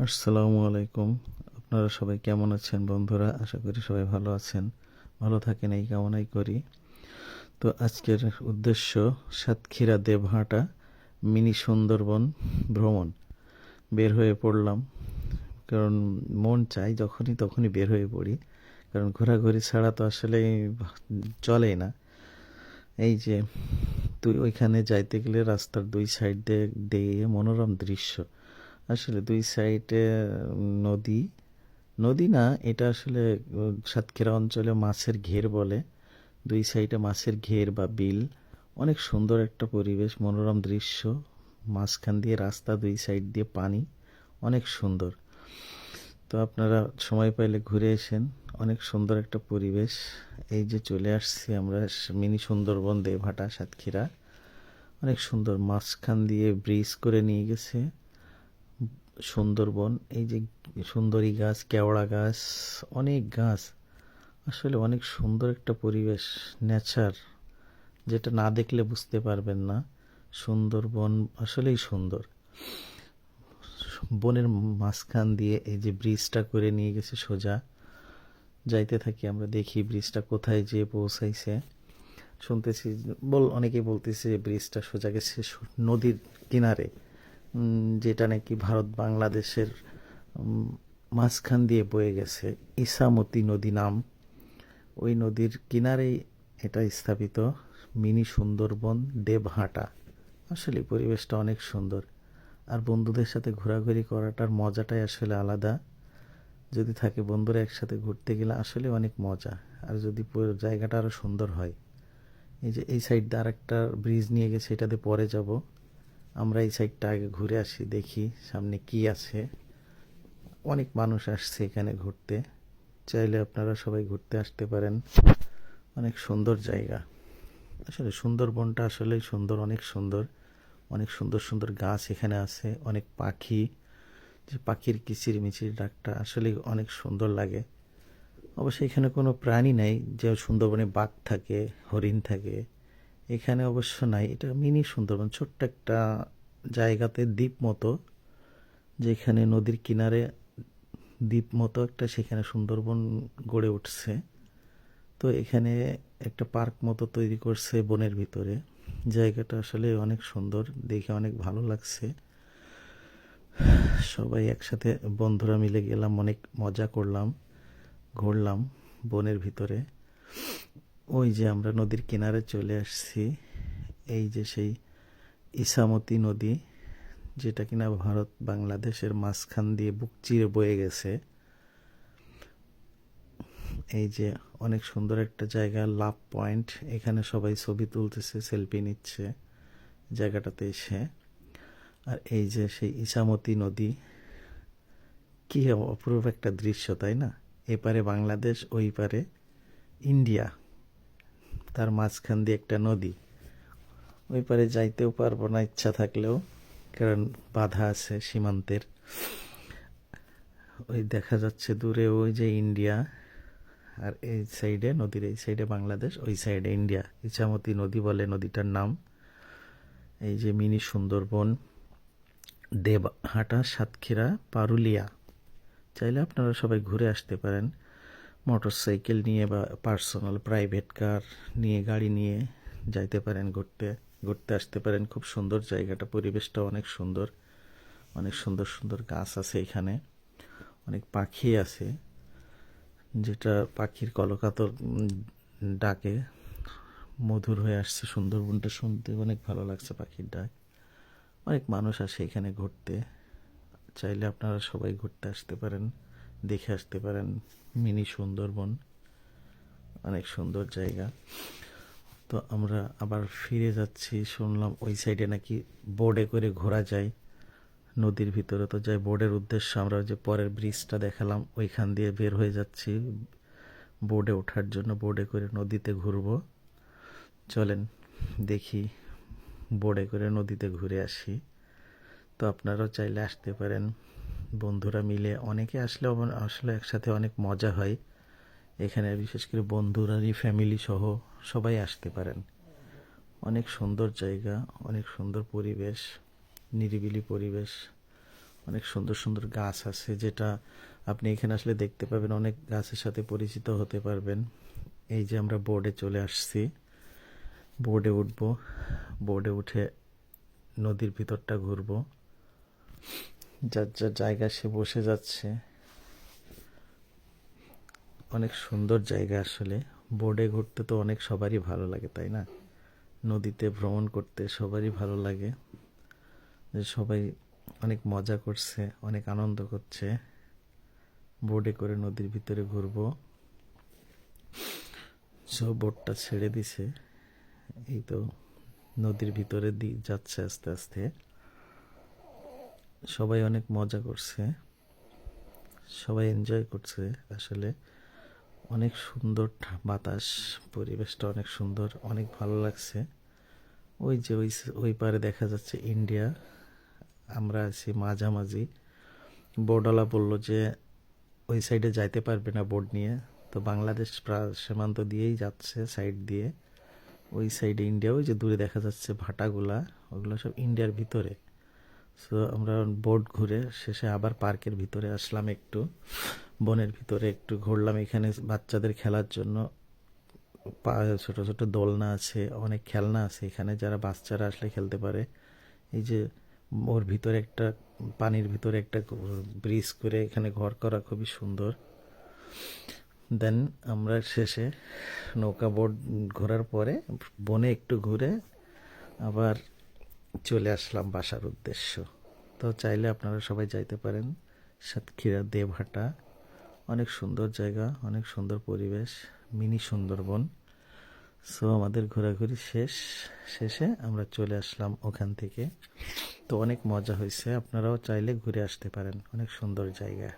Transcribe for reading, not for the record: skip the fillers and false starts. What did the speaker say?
আসসালামু আলাইকুম। আপনারা সবাই কেমন আছেন বন্ধুরা? আশা করি সবাই ভালো আছেন। ভালো থাকেন এই কামনাই করি। তো আজকের উদ্দেশ্য সাতক্ষীরা দেবহাটা মিনি সুন্দরবন ভ্রমণ। বের হয়ে পড়লাম, কারণ মন চাই যখনই তখনই বের হয়ে পড়ি, কারণ ঘোরাঘুরি ছাড়া তো আসলে চলেই না। এই যে তুই ওইখানে যাইতে গেলে রাস্তার দুই সাইড দিয়ে মনোরম দৃশ্য। আসলে দুই সাইডে নদী, নদী না, এটা আসলে সাতক্ষীরা অঞ্চলে মাছের ঘের বলে। দুই সাইডে মাছের ঘের বা বিল। অনেক সুন্দর একটা পরিবেশ, মনোরম দৃশ্য। মাঝখান দিয়ে রাস্তা, দুই সাইড দিয়ে পানি, অনেক সুন্দর। তো আপনারা সময় পাইলে ঘুরে আসেন, অনেক সুন্দর একটা পরিবেশ। এই যে চলে আসছি আমরা মিনি সুন্দরবন দেবহাটা সাতক্ষীরা। অনেক সুন্দর, মাঝখান দিয়ে ব্রিজ করে নিয়ে গেছে সুন্দরবন। এই যে সুন্দরী গাছ, কেওড়া গাছ, অনেক গাছ। আসলে অনেক সুন্দর একটা পরিবেশ, নেচার, যেটা না দেখলে বুঝতে পারবেন না। সুন্দরবন আসলেই সুন্দর। বনের মাঝখান দিয়ে এই যে ব্রিজটা করে নিয়ে গেছে সোজা। যাইতে থাকি আমরা, দেখি ব্রিজটা কোথায় যেয়ে পৌঁছাইছে। শুনতেছি, অনেকেই বলতেছে যে ব্রিজটা সোজা গেছে নদীর কিনারে, যেটা নাকি ভারত বাংলাদেশের মাঝখান দিয়ে বয়ে গেছে। ইসামতি নদী নাম। ওই নদীর কিনারেই এটা স্থাপিত মিনি সুন্দরবন দেবহাটা। আসলে পরিবেশটা অনেক সুন্দর, আর বন্ধুদের সাথে ঘোরাঘুরি করাটার মজাটাই আসলে আলাদা। যদি থাকে বন্ধুরা একসাথে ঘুরতে গেলে আসলে অনেক মজা। আর যদি পুরো জায়গাটা আরও সুন্দর হয়। এই যে এই সাইড দিয়ে আরেকটা ব্রিজ নিয়ে গেছে, এটাতে পরে যাব। আমরা এই সাইডটা আগে ঘুরে আসি, দেখি সামনে কি আছে। অনেক মানুষ আসছে এখানে ঘুরতে। চাইলে আপনারা সবাই ঘুরতে আসতে পারেন। অনেক সুন্দর জায়গা। আসলে সুন্দরবনটা আসলেই সুন্দর, অনেক সুন্দর। অনেক সুন্দর সুন্দর গাছ এখানে আছে, অনেক পাখি। যে পাখির কিচিরমিচির ডাকটা আসলে অনেক সুন্দর লাগে। অবশ্য এখানে কোনো প্রাণী নাই যে সুন্দরবনে বাঘ থাকে, হরিণ থাকে। এখানে অবশ্য নাই। এটা মিনি সুন্দরবন, ছোট্ট একটা জায়গাতে দ্বীপ মতো, যেখানে নদীর কিনারে দ্বীপ মতো একটা, সেখানে সুন্দরবন গড়ে উঠছে। তো এখানে একটা পার্ক মতো তৈরি করছে বনের ভিতরে। জায়গাটা আসলে অনেক সুন্দর, দেখে অনেক ভালো লাগছে। সবাই একসাথে বন্ধুরা মিলে গেলাম, অনেক মজা করলাম, ঘুরলাম বনের ভিতরে। ওই যে আমরা নদীর কিনারে চলে আসছি। এই যে সেই ইসামতি নদী, যেটা কিনা ভারত বাংলাদেশের মাঝখান দিয়ে বুক চিরে বয়ে গেছে। এই যে অনেক সুন্দর একটা জায়গা, লাভ পয়েন্ট। এখানে সবাই ছবি তুলতেছে, সেলফি নিচ্ছে জায়গাটাতে এসে। আর এই যে সেই ইসামতি নদী, কি অপূর্ব একটা দৃশ্য, তাই না? এপারে বাংলাদেশ, ওই পারে ইন্ডিয়া, তার মাঝখান দিয়ে একটা নদী। ওই পারে যাইতেও পারবো না ইচ্ছা থাকলেও, কারণ বাধা আছে সীমান্তের। ওই দেখা যাচ্ছে দূরে ওই যে ইন্ডিয়া, আর এই সাইডে, নদীর এই সাইডে বাংলাদেশ, ওই সাইডে ইন্ডিয়া। ইছামতি নদী বলে নদীটার নাম। এই যে মিনি সুন্দরবন দেবহাটা সাতক্ষীরা পারুলিয়া। চাইলে আপনারা সবাই ঘুরে আসতে পারেন, মোটর সাইকেল নিয়ে বা পার্সোনাল প্রাইভেট কার নিয়ে, গাড়ি নিয়ে যাইতে পারেন, ঘুরতে ঘুরতে আসতে পারেন। খুব সুন্দর জায়গাটা, পরিবেশটা অনেক সুন্দর। অনেক সুন্দর সুন্দর গাছ আছে এখানে, অনেক পাখি আছে, যেটা পাখির কলকাতর ডাকে মধুর হয়ে আসছে। সুন্দরবনটা শুনতে অনেক ভালো লাগছে পাখির ডাক। অনেক মানুষ আসে এখানে ঘুরতে। চাইলে আপনারা সবাই ঘুরতে আসতে পারেন, দেখে আসতে পারেন মিনি সুন্দরবন। অনেক সুন্দর জায়গা। তো আমরা আবার ফিরে যাচ্ছি, শুনলাম ওই সাইডে নাকি বোর্ডে করে ঘোরা যায় নদীর ভিতরে। তো যাই, বোর্ডের উদ্দেশ্য আমরা যে পরের ব্রিজটা দেখালাম ওইখান দিয়ে বের হয়ে যাচ্ছি বোর্ডে ওঠার জন্য। বোর্ডে করে নদীতে ঘুরবো। চলেন দেখি, বোর্ডে করে নদীতে ঘুরে আসি। তো আপনারাও চাইলে আসতে পারেন, বন্ধুরা মিলে। অনেকে আসলে আসলে একসাথে অনেক মজা হয় এখানে, বিশেষ করে বন্ধুরারই ফ্যামিলি সহ সবাই আসতে পারেন। অনেক সুন্দর জায়গা, অনেক সুন্দর পরিবেশ, নিরিবিলি পরিবেশ, অনেক সুন্দর সুন্দর গাছ আছে, যেটা আপনি এখানে আসলে দেখতে পাবেন, অনেক গাছের সাথে পরিচিত হতে পারবেন। এই যে আমরা বোর্ডে চলে আসছি, বোর্ডে উঠবো, বোর্ডে উঠে নদীর ভিতরটা ঘুরবো। যার যার জায়গা সে বসে যাচ্ছে। অনেক সুন্দর জায়গা আসলে। বোর্ডে ঘুরতে তো অনেক সবারই ভালো লাগে, তাই না? নদীতে ভ্রমণ করতে সবারই ভালো লাগে। যে সবাই অনেক মজা করছে, অনেক আনন্দ করছে। বোর্ডে করে নদীর ভিতরে ঘুরবো। সো বোটটা ছেড়ে দিছে, এই তো নদীর ভিতরে যাচ্ছে আস্তে আস্তে। সবাই অনেক মজা করছে, সবাই এনজয় করছে আসলে। অনেক সুন্দর বাতাস, পরিবেশটা অনেক সুন্দর, অনেক ভালো লাগছে। ওই যে ওই পারে দেখা যাচ্ছে ইন্ডিয়া, আমরা আছি মাঝামাঝি। বোর্ডওয়ালা বললো যে ওই সাইডে যাইতে পারবে না বোর্ড নিয়ে, তো বাংলাদেশ সীমান্ত দিয়েই যাচ্ছে, সাইড দিয়ে। ওই সাইডে ইন্ডিয়া, ওই যে দূরে দেখা যাচ্ছে ভাটাগুলা, ওগুলো সব ইন্ডিয়ার ভিতরে। সো আমরা বোট ঘুরে শেষে আবার পার্কের ভিতরে আসলাম, একটু বনের ভিতরে একটু ঘুরলাম। এখানে বাচ্চাদের খেলার জন্য ছোট ছোট দোলনা আছে, অনেক খেলনা আছে এখানে, যারা বাচ্চারা আসলে খেলতে পারে। এই যে ওর ভিতরে একটা, পানির ভিতরে একটা ব্রিজ করে এখানে ঘর করা, খুবই সুন্দর। দেন আমরা শেষে নৌকা বোট ঘোরার পরে বনে একটু ঘুরে আবার চলে আসলাম বাসার উদ্দেশ্য। তো চাইলে আপনারা সবাই যাইতে পারেন সাতক্ষীরা দেবহাটা। অনেক সুন্দর জায়গা, অনেক সুন্দর পরিবেশ, মিনি সুন্দরবন। সো আমাদের ঘোরাঘুরি শেষে আমরা চলে আসলাম ওখান থেকে। তো অনেক মজা হয়েছে, আপনারাও চাইলে ঘুরে আসতে পারেন, অনেক সুন্দর জায়গা।